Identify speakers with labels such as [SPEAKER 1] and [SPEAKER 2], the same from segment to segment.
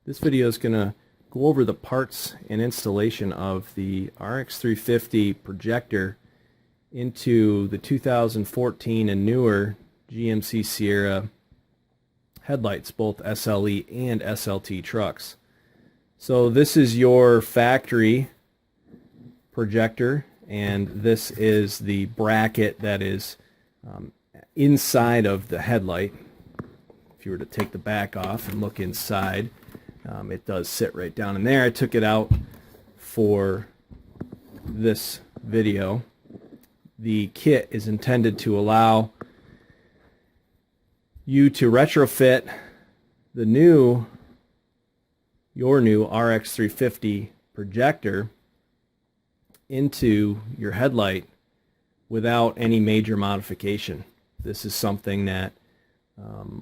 [SPEAKER 1] This video is going to go over the parts and installation of the RX350 projector into the 2014 and newer GMC Sierra headlights, both SLE and SLT trucks. So this is your factory projector, and this is the bracket that is inside of the headlight. If you were to take the back off and look inside, it does sit right down in there. I took it out for this video. The kit is intended to allow you to retrofit your new RX350 projector into your headlight without any major modification. This is something that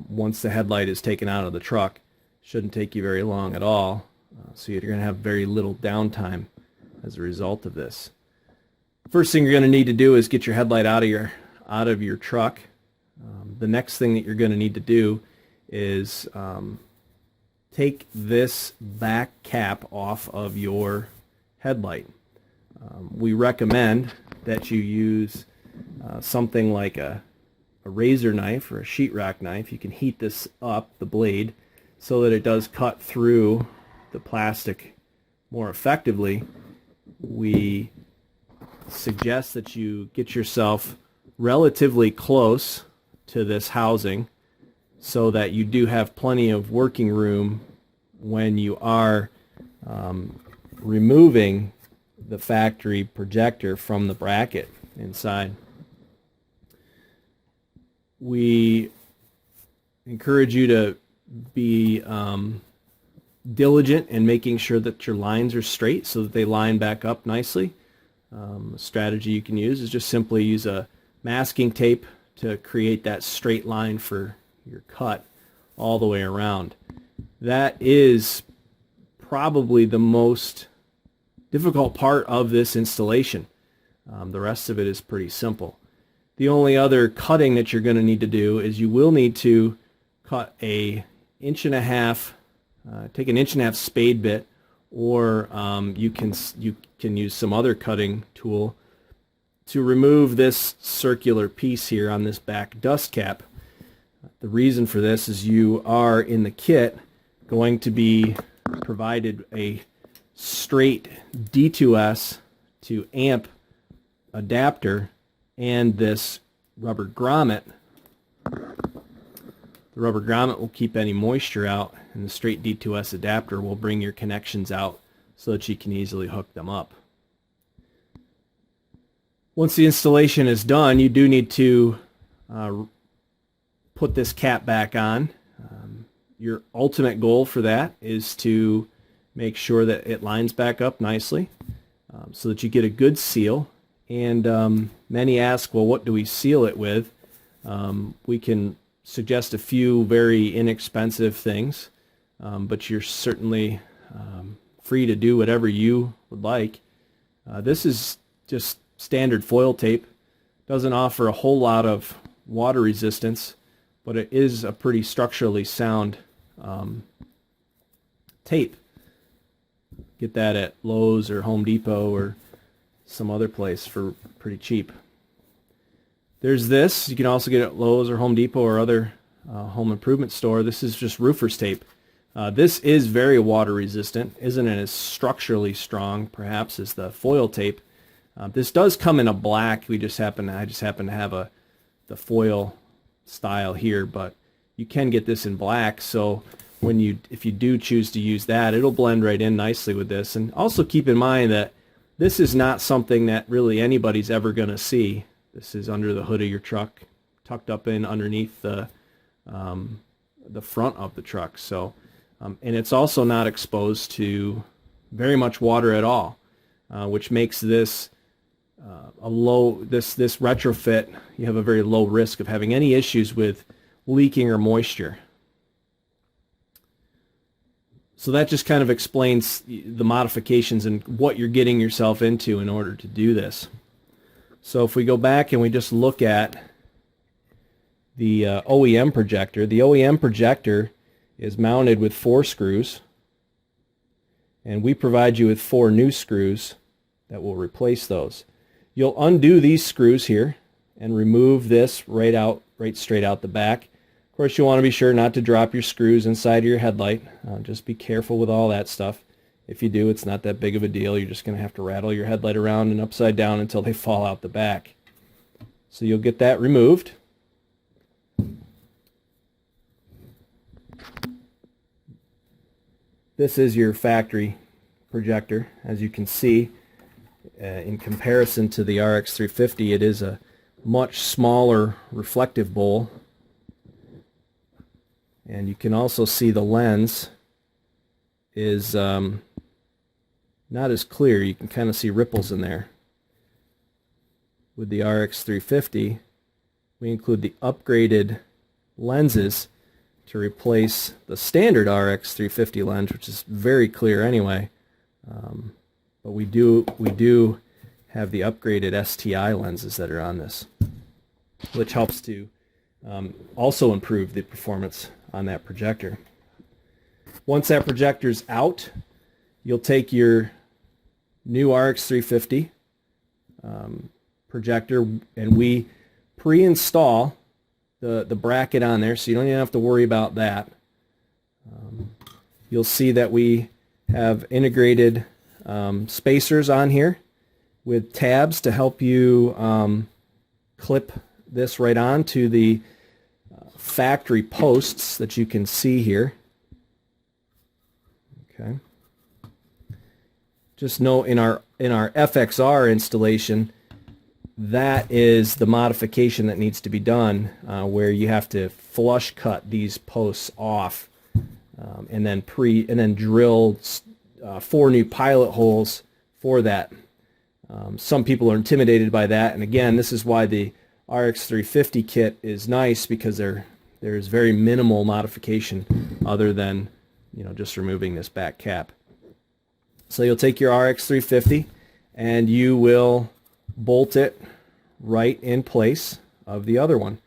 [SPEAKER 1] once the headlight is taken out of the truck, shouldn't take you very long at all, so you're going to have very little downtime as a result of this. First thing you're going to need to do is get your headlight out of your truck. The next thing that you're going to need to do is take this back cap off of your headlight. We recommend that you use something like a razor knife or a sheetrock knife. You can heat this up, the blade, so that it does cut through the plastic more effectively. We suggest that you get yourself relatively close to this housing so that you do have plenty of working room when you are removing the factory projector from the bracket inside. We encourage you to be diligent in making sure that your lines are straight so that they line back up nicely. A strategy you can use is just simply use a masking tape to create that straight line for your cut all the way around. That is probably the most difficult part of this installation. The rest of it is pretty simple. The only other cutting that you're going to need to do is you will need to cut a inch and a half, take an inch and a half spade bit, or you can use some other cutting tool to remove this circular piece here on this back dust cap. The reason for this is you are in the kit going to be provided a straight D2S to amp adapter and this rubber grommet. The rubber grommet will keep any moisture out, and the straight D2S adapter will bring your connections out so that you can easily hook them up. Once the installation is done, you do need to put this cap back on. Your ultimate goal for that is to make sure that it lines back up nicely so that you get a good seal. And many ask, well, what do we seal it with? We can suggest a few very inexpensive things, but you're certainly free to do whatever you would like. This is just standard foil tape. Doesn't offer a whole lot of water resistance, but it is a pretty structurally sound tape. Get that at Lowe's or Home Depot or some other place for pretty cheap. There's this. You can also get it at Lowe's or Home Depot or other home improvement store. This is just roofer's tape. This is very water resistant. Isn't it as structurally strong, perhaps, as the foil tape? This does come in a black. I just happen to have the foil style here, but you can get this in black. So if you do choose to use that, it'll blend right in nicely with this. And also keep in mind that this is not something that really anybody's ever going to see. This is under the hood of your truck, tucked up in underneath the front of the truck. So, and it's also not exposed to very much water at all, which makes this this retrofit. You have a very low risk of having any issues with leaking or moisture. So that just kind of explains the modifications and what you're getting yourself into in order to do this. So if we go back and we just look at the OEM projector is mounted with 4 screws. and we provide you with 4 new screws that will replace those. You'll undo these screws here and remove this right straight out the back. Of course, you want to be sure not to drop your screws inside of your headlight. Just be careful with all that stuff. If you do, it's not that big of a deal. You're just going to have to rattle your headlight around and upside down until they fall out the back. So you'll get that removed. This is your factory projector. As you can see, in comparison to the RX350, it is a much smaller reflective bowl. And you can also see the lens is not as clear. You can kind of see ripples in there. With the RX350, we include the upgraded lenses to replace the standard RX350 lens, which is very clear anyway. But we do have the upgraded STI lenses that are on this, which helps to also improve the performance on that projector. Once that projector's out, you'll take your new RX350 projector, and we pre-install the bracket on there, so you don't even have to worry about that. You'll see that we have integrated spacers on here with tabs to help you clip this right on to the factory posts that you can see here. Okay. Just note in our FXR installation, that is the modification that needs to be done, where you have to flush cut these posts off, and then drill 4 new pilot holes for that. Some people are intimidated by that, and again, this is why the RX350 kit is nice, because there's very minimal modification other than just removing this back cap. So you'll take your RX350 and you will bolt it right in place of the other one.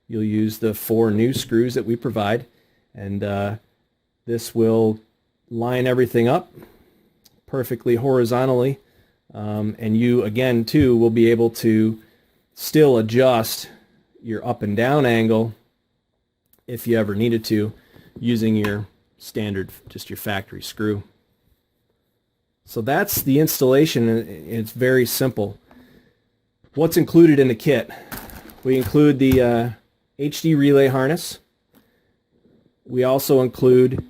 [SPEAKER 1] You'll use the 4 new screws that we provide, and this will line everything up perfectly horizontally, and you again too will be able to still adjust your up and down angle if you ever needed to, using your standard, just your factory screw. So that's the installation, and it's very simple. What's included in the kit? We include the HD relay harness. We also include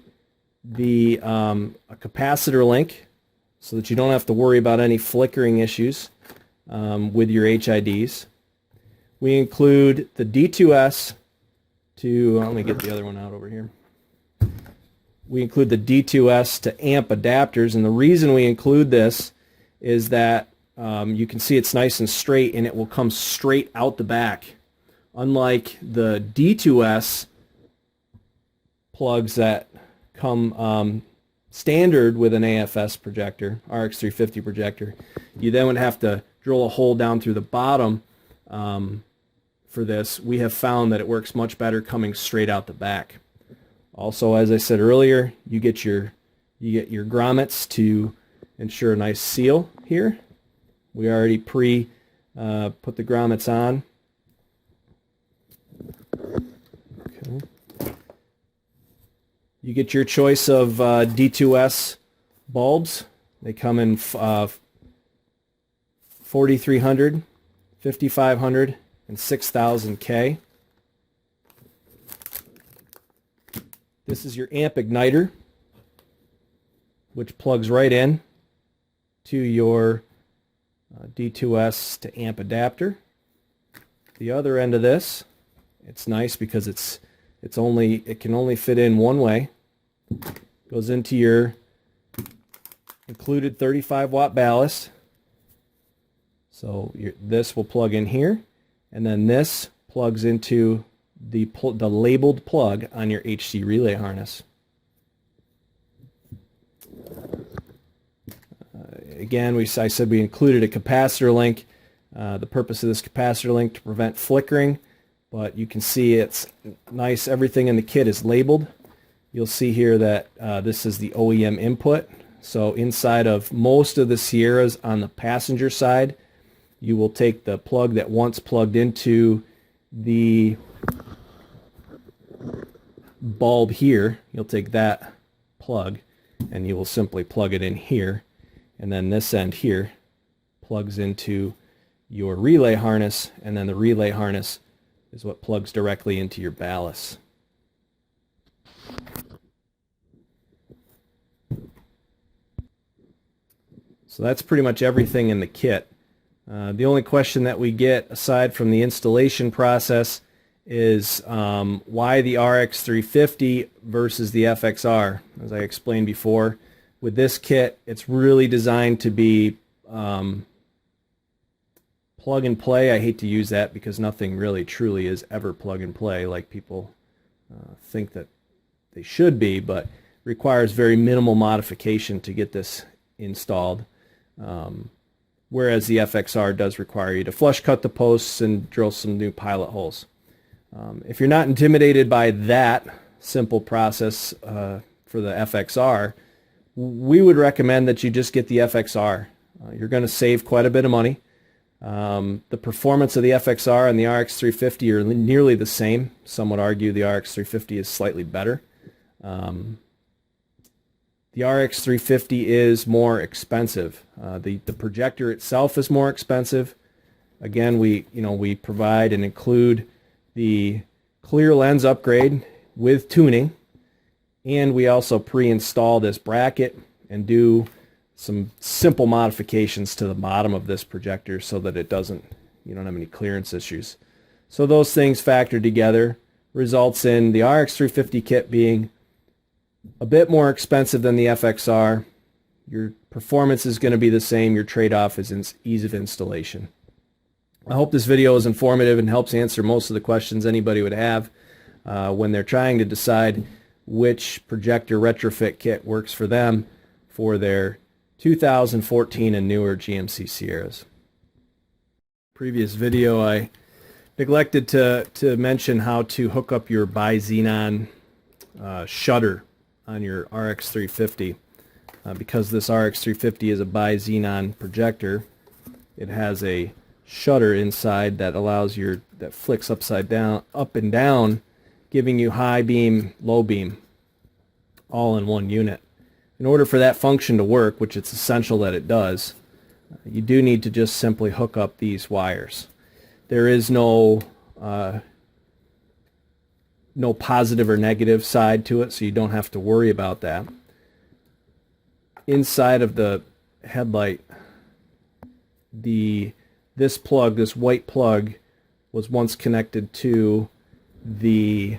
[SPEAKER 1] the a capacitor link, so that you don't have to worry about any flickering issues with your HIDs. We include the D2S to, let me get the other one out over here. We include the D2S to amp adapters, and the reason we include this is that you can see it's nice and straight, and it will come straight out the back. Unlike the D2S plugs that come standard with an AFS projector, RX350 projector, you then would have to drill a hole down through the bottom for this. We have found that it works much better coming straight out the back. Also, as I said earlier, you get your grommets to ensure a nice seal here. We already put the grommets on. Okay. You get your choice of D2S bulbs. They come in 4300, 5500, and 6000 K. This is your amp igniter, which plugs right in to your D2S to amp adapter. The other end of this, it's nice because it can only fit in one way. Goes into your included 35 watt ballast. So this will plug in here, and then this plugs into the labeled plug on your HD relay harness. Again, I said we included a capacitor link. The purpose of this capacitor link to prevent flickering, but you can see it's nice. Everything in the kit is labeled. You'll see here that this is the OEM input. So inside of most of the Sierras on the passenger side, you will take the plug that once plugged into the bulb here. You'll take that plug and you will simply plug it in here, and then this end here plugs into your relay harness, and then the relay harness is what plugs directly into your ballast. So that's pretty much everything in the kit. The only question that we get aside from the installation process is why the RX350 versus the FXR. As I explained before, with this kit, it's really designed to be plug and play. I hate to use that because nothing really truly is ever plug and play like people think that they should be, but requires very minimal modification to get this installed. Whereas the FXR does require you to flush cut the posts and drill some new pilot holes. If you're not intimidated by that simple process for the FXR, we would recommend that you just get the FXR. You're going to save quite a bit of money. The performance of the FXR and the RX350 are nearly the same. Some would argue the RX350 is slightly better. The RX350 is more expensive. The projector itself is more expensive. Again, we provide and include the clear lens upgrade with tuning, and we also pre-install this bracket and do some simple modifications to the bottom of this projector so that you don't have any clearance issues. So those things factored together results in the RX350 kit being a bit more expensive than the FXR. Your performance is going to be the same. Your trade-off is ease of installation. I hope this video is informative and helps answer most of the questions anybody would have when they're trying to decide which projector retrofit kit works for them for their 2014 and newer GMC Sierras. Previous video, I neglected to mention how to hook up your bi-xenon shutter on your RX350. Because this RX350 is a bi-xenon projector, it has a shutter inside that that flicks up and down, giving you high beam, low beam, all in one unit. In order for that function to work, which it's essential that it does, you do need to just simply hook up these wires. There is no positive or negative side to it, so you don't have to worry about that. Inside of the headlight, this white plug, was once connected to the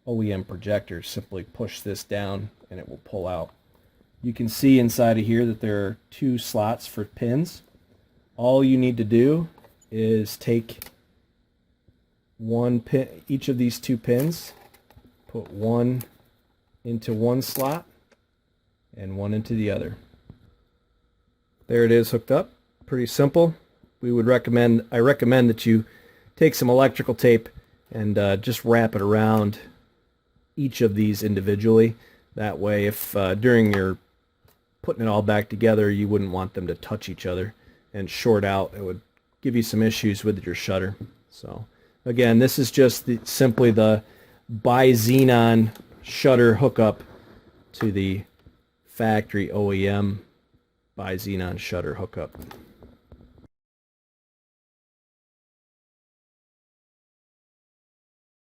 [SPEAKER 1] OEM projector. Simply push this down and it will pull out. You can see inside of here that there are 2 slots for pins. All you need to do is take one pin, each of these 2 pins, put one into one slot and one into the other. There it is, hooked up. Pretty simple. I recommend that you take some electrical tape and just wrap it around each of these individually. That way, if during your putting it all back together, you wouldn't want them to touch each other and short out. It would give you some issues with your shutter. So again, this is just simply the bi-xenon shutter hookup to the factory OEM bi-xenon shutter hookup.